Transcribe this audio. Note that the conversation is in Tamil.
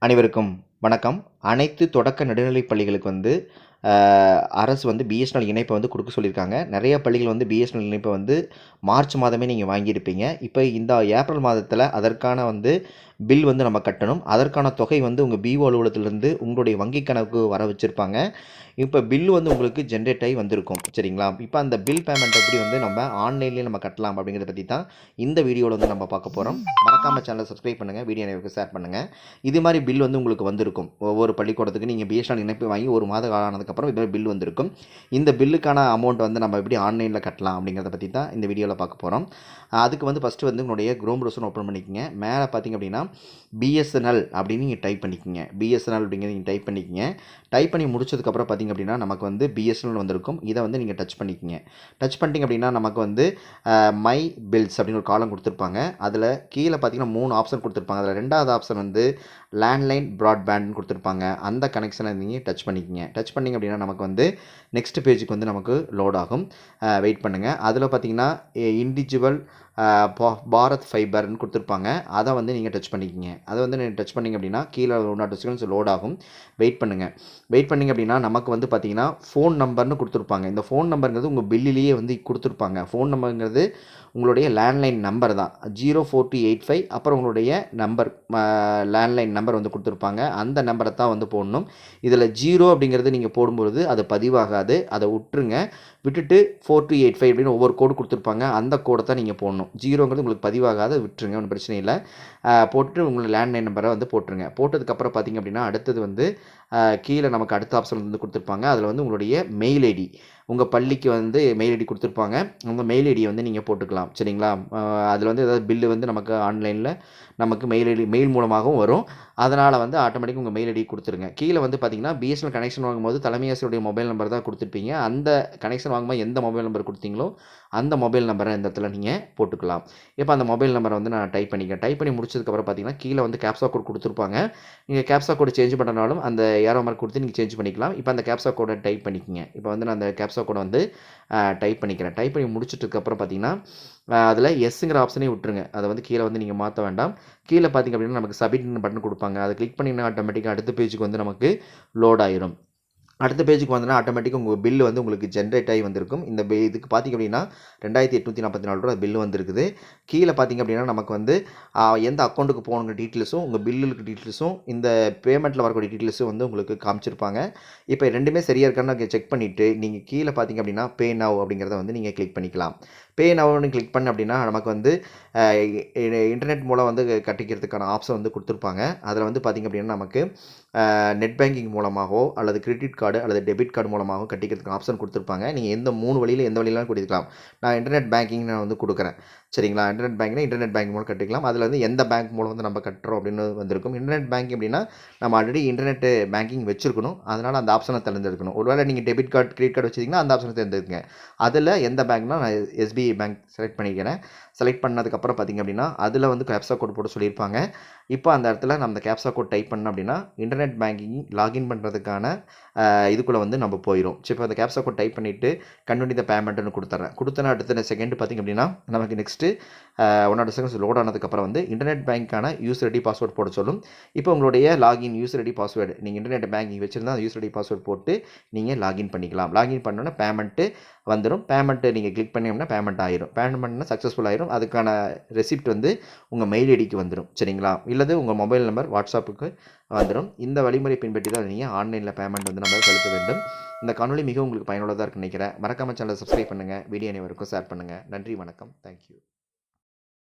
அனைவருக்கும் வணக்கம். அனைத்து தொடக்க நடுநிலைப் பள்ளிகளுக்கு அரசு பிஎஸ்என்எல் இணைப்பை கொடுக்க சொல்லியிருக்காங்க. நிறைய பள்ளிகள் பிஎஸ்என்எல் இணைப்பை மார்ச் மாதமே நீங்கள் வாங்கியிருப்பீங்க. இப்போ இந்த ஏப்ரல் மாதத்தில் அதற்கான பில் நம்ம கட்டணும். அதற்கான தொகை உங்கள் பிஓ அலுவலகத்திலிருந்து உங்களுடைய வங்கி கணக்கு வர வச்சுருப்பாங்க. இப்போ பில்லு உங்களுக்கு ஜென்ரேட் ஆகி வந்திருக்கும். சரிங்களா? இப்போ அந்த பில் பேமெண்ட் எப்படி நம்ம ஆன்லைன்லேயே நம்ம கட்டலாம் அப்படிங்கிறத பற்றி தான் இந்த வீடியோவில் நம்ம பார்க்க போகிறோம். மறக்காமல் சேனலை சப்ஸ்கிரைப் பண்ணுங்கள், வீடியோ எனக்கு ஷேர் பண்ணுங்கள். இது மாதிரி பில் உங்களுக்கு வந்திருக்கும். ஒவ்வொரு பள்ளிக்கூடத்துக்கு நீங்கள் பிஎஸ்என்எல் இணைப்பு வாங்கி ஒரு மாத காலம் ஆனதுக்கப்புறம் இது பில் வந்திருக்கும். இந்த பில்லுக்கான அமௌண்ட் நம்ம எப்படி ஆன்லைனில் கட்டலாம் அப்படிங்கிறத பற்றி தான் இந்த வீடியோவில் பார்க்க போகிறோம். அதுக்கு ஃபஸ்ட்டு உங்களுடைய குரோம் ப்ரௌசர் ஓப்பன் பண்ணிக்கோங்க. மேலே பார்த்தீங்க அப்படின்னா பிஎஸ்என்எல் அப்படின்னு நீங்கள் டைப் பண்ணிக்கோங்க. பிஎஸ்என்எல் அப்படிங்கிறது நீங்கள் டைப் பண்ணிக்கோங்க. டைப் பண்ணி முடிச்சதுக்கப்புறம் பார்த்தீங்க அப்படின்னா நமக்கு பிஎஸ்என்எல் வந்திருக்கும். இதை நீங்கள் டச் பண்ணிக்கோங்க. டச் பண்ணிட்டீங்க அப்படின்னா நமக்கு மை பில்ஸ் அப்படின்னு ஒரு காலம் கொடுத்துருப்பாங்க. அதில் கீழே பார்த்தீங்கன்னா 3 ஆப்ஷன் கொடுத்துருப்பாங்க. அதில் 2வது ஆப்ஷன் லேண்ட்லைன் ப்ராட்பேண்ட் கொடுத்துருப்பாங்க. அந்த கனெக்ஷனை நீங்கள் டச் பண்ணிக்கோங்க. டச் பண்ணிங்க அப்படின்னா நமக்கு நெக்ஸ்ட் பேஜுக்கு நமக்கு லோட் ஆகும். வெயிட் பண்ணுங்கள். அதில் பார்த்தீங்கன்னா இண்டிவிஜுவல் பாரத் ஃபைபர்னு கொடுத்துருப்பாங்க. அதை நீங்கள் டச் பண்ணிக்கோங்க. அதை நீங்கள் டச் பண்ணிங்க அப்படின்னா கீழே 1 செகண்ட்ஸ் லோட் ஆகும். வெயிட் பண்ணுங்கள். வெயிட் பண்ணிங்க அப்படின்னா நமக்கு பார்த்தீங்கன்னா ஃபோன் நம்பர்னு கொடுத்துருப்பாங்க. இந்த ஃபோன் நம்பருங்கிறது உங்கள் பில்லிலேயே கொடுத்துருப்பாங்க. ஃபோன் நம்பருங்கிறது உங்களுடைய லேண்ட்லைன் நம்பர் தான். 04285 அப்புறம் உங்களுடைய நம்பர் லேண்ட்லைன் நம்பர் கொடுத்துருப்பாங்க. அந்த நம்பரை தான் போடணும். இதில் 0 அப்படிங்கிறது நீங்கள் போடும்பொழுது அது பதிவாகாது. அதை விட்டுருங்க. விட்டுட்டு 4285 அப்படின்னு ஒவ்வொரு கோடு கொடுத்துருப்பாங்க. அந்த கோடை தான் நீங்கள் போடணும். 0ங்கிறது உங்களுக்கு பதிவாகாது, விட்டுருங்க, ஒன்றும் பிரச்சனை இல்லை. போட்டுட்டு உங்களை லேண்ட்லைன் நம்பரை போட்டுருங்க. போட்டதுக்கப்புறம் பார்த்தீங்க அப்படின்னா அடுத்தது கீழே நமக்கு அடுத்த ஆப்ஷன் கொடுத்துருப்பாங்க. அதில் உங்களுடைய மெயில் ஐடி, உங்கள் பள்ளிக்கு மெயில் ஐடி கொடுத்துருப்பாங்க. உங்கள் மெயில் ஐடியை நீங்கள் போட்டுக்கலாம். சரிங்களா? அதில் ஏதாவது பில்லு நமக்கு ஆன்லைனில் நமக்கு மெயில் ஐடி மெயில் மூலமாகவும் வரும். அதனால் ஆட்டோமேட்டிக்காக உங்கள் மெயில் ஐடி கொடுத்துருங்க. கீழே பார்த்தீங்கன்னா பிஎஸ்என்எல் கனெக்ஷன் வாங்கும்போது தலைமை ஆசிரியருடைய மொபைல் நம்பர் தான் கொடுத்துருப்பீங்க. அந்த கனெக்ஷன் வாங்கும்போது எந்த மொபைல் நம்பர் கொடுத்தீங்களோ அந்த மொபைல் நம்பரை இந்த இடத்துல நீங்கள் போட்டுக்கலாம். இப்போ அந்த மொபைல் நம்பரை நான் டைப் பண்ணிக்கிறேன். டைப் பண்ணி முடிச்சதுக்கப்புறம் பார்த்தீங்கன்னா கீழே கேப்சா கோட் கொடுத்துருப்பாங்க. நீங்கள் கேப்சா கோட் சேஞ்ச் பண்ணுறனாலும் அந்த ஏரோ மார்க் கொடுத்து நீங்கள் சேஞ்ச் பண்ணிக்கலாம். இப்போ அந்த கேப்சா கோடை டைப் பண்ணிக்கோங்க. இப்போ நான் அந்த கேப்சா கோடை டைப் பண்ணிக்கிறேன். டைப் பண்ணி முடிச்சதுக்கப்புறம் பார்த்தீங்கன்னா அதில் எஸ்ங்கிற ஆப்ஷனே விட்டுருங்க. அதை கீழே நீங்கள் மாற்ற வேண்டாம். கீழே பார்த்தீங்க அப்படின்னா நமக்கு சப்மிட் பட்டன் கொடுப்பாங்க. அதை கிளிக் பண்ணிங்கன்னா ஆட்டோமேட்டிக்காக அடுத்த பேஜுக்கு நமக்கு லோட் ஆயிரும். அடுத்த பேஜுக்கு ஆட்டோமேட்டிக்காக உங்கள் பில்லு உங்களுக்கு ஜென்ரேட் ஆகி வந்திருக்கும். இந்த இதுக்கு பார்த்திங்க அப்படின்னா 2844 ரூபா பில்லு வந்திருக்குது. கீழே பார்த்திங்க அப்படின்னா நமக்கு எந்த அக்கௌண்ட்டுக்கு போகணுங்கிற டீட்டெயில்ஸும் உங்கள் பில்லுக்கு டீட்டெயில்ஸும் இந்த பேமெண்ட்டில் வரக்கூடிய டீட்டெயில்ஸும் உங்களுக்கு காமிச்சிருப்பாங்க. இப்போ ரெண்டுமே சரியாக இருக்கான்னு செக் பண்ணிவிட்டு நீங்கள் கீழே பார்த்திங்க அப்படின்னா பே நவ் அப்படிங்கிறத நீங்கள் கிளிக் பண்ணிக்கலாம். பே நவ்னு கிளிக் பண்ண அப்படின்னா நமக்கு இன்டர்நெட் மூலம் கட்டிக்கிறதுக்கான ஆப்ஷன் கொடுத்துருப்பாங்க. அதில் பார்த்திங்க அப்படின்னா நமக்கு நெட் பேங்கிங் மூலமாகவோ அல்லது கிரெடிட் கார்டு அல்லது டெபிட் கார்டு மூலமாகவோ கட்டிக்கிறதுக்கு ஆப்ஷன் கொடுத்துருப்பாங்க. நீங்கள் எந்த 3 வழியில் எந்த வழியிலாம் கொடுக்கலாம். நான் இன்டர்நெட் பேங்கிங் நான் கொடுக்குறேன். சரிங்களா? இன்டர்நெட் பேங்கிங்னா இன்டர்நெட் பேங்க் மூலம் கட்டிக்கலாம். அதில் எந்த பேங்க் மூலம் நம்ம கட்டுறோம் அப்படின்னு வந்திருக்கும். இன்டர்நெட் பேங்கிங் அப்படின்னா நம்ம ஆல்ரெடி இன்டர்நெட் பேங்கிங் வச்சுருக்கணும். அதனால் அந்த ஆப்ஷனை தேர்ந்தெடுக்கணும். ஒருவேளை நீங்கள் டெபிட் கார்டு கிரெடிட் கார்டு வச்சிங்கன்னா அந்த ஆப்ஷனை தேர்ந்தெடுங்க. அதில் எந்த பேங்க்னால் நான் எஸ்பிஐ பேங்க் செலக்ட் பண்ணிக்கிறேன். செலக்ட் பண்ணதுக்கப்புறம் பார்த்திங்க அப்படின்னா அதில் கேப்சா கோட் போட்டு சொல்லியிருப்பாங்க. இப்போ அந்த இடத்துல நம்ம அந்த கேப்சா கோட் டைப் பண்ணோம் அப்படின்னா இன்டர்நெட் பேங்கிங் லாகின் பண்ணுறதுக்கான இதுக்குள்ளே நம்ம போயிடும். சரி, இப்போ அந்த கேப்சா கோட் டைப் பண்ணிவிட்டு கன்டினியூ த பேமெண்ட்னு கொடுத்தேன்னா அடுத்த செகண்ட் பார்த்திங்க அப்படின்னா நமக்கு நெக்ஸ்ட்டு 1 செகண்ட்ஸ் லோட் ஆனதுக்கப்புறம் இன்டர்நெட் பேங்க்கான யூசர் ஐடி பாஸ்வேர்ட் போட சொல்லும். இப்போ உங்களுடைய லாகின் யூசர் ஐடி பாஸ்வேர்டு நீங்கள் இன்டர்நெட் பேங்கிங் வச்சுருந்தா அந்த யூசர் ஐடி பாஸ்வேர்ட் போட்டு நீங்கள் லாகின் பண்ணிக்கலாம். லாகின் பண்ணோன்னா பேமெண்ட்டு வந்துடும். பேமெண்ட்டு நீங்கள் கிளிக் பண்ணிங்கன்னா பேமெண்ட் ஆயிரும். பேமெண்ட்னா சக்ஸஸ்ஃபுல் ஆயிரும். அதுக்கான ரெசிப்ட் உங்கள் மெயில் ஐடிக்கு வந்துடும். சரிங்களா? இல்லது உங்கள் மொபைல் நம்பர் வாட்ஸ்அப்புக்கு வந்துடும். இந்த வழிமுறை பின்பற்றி தான் நீங்கள் ஆன்லைனில் பேமெண்ட் நம்ம செலுத்த வேண்டும். இந்த காணொலி மிகவும் உங்களுக்கு பயனுள்ளதாக இருக்குன்னு நினைக்கிறேன். மறக்காமல் சேனலை சப்ஸ்கிரைப் பண்ணுங்கள். வீடியோ அனைவருக்கும் ஷேர் பண்ணுங்கள். நன்றி, வணக்கம், தேங்க்யூ.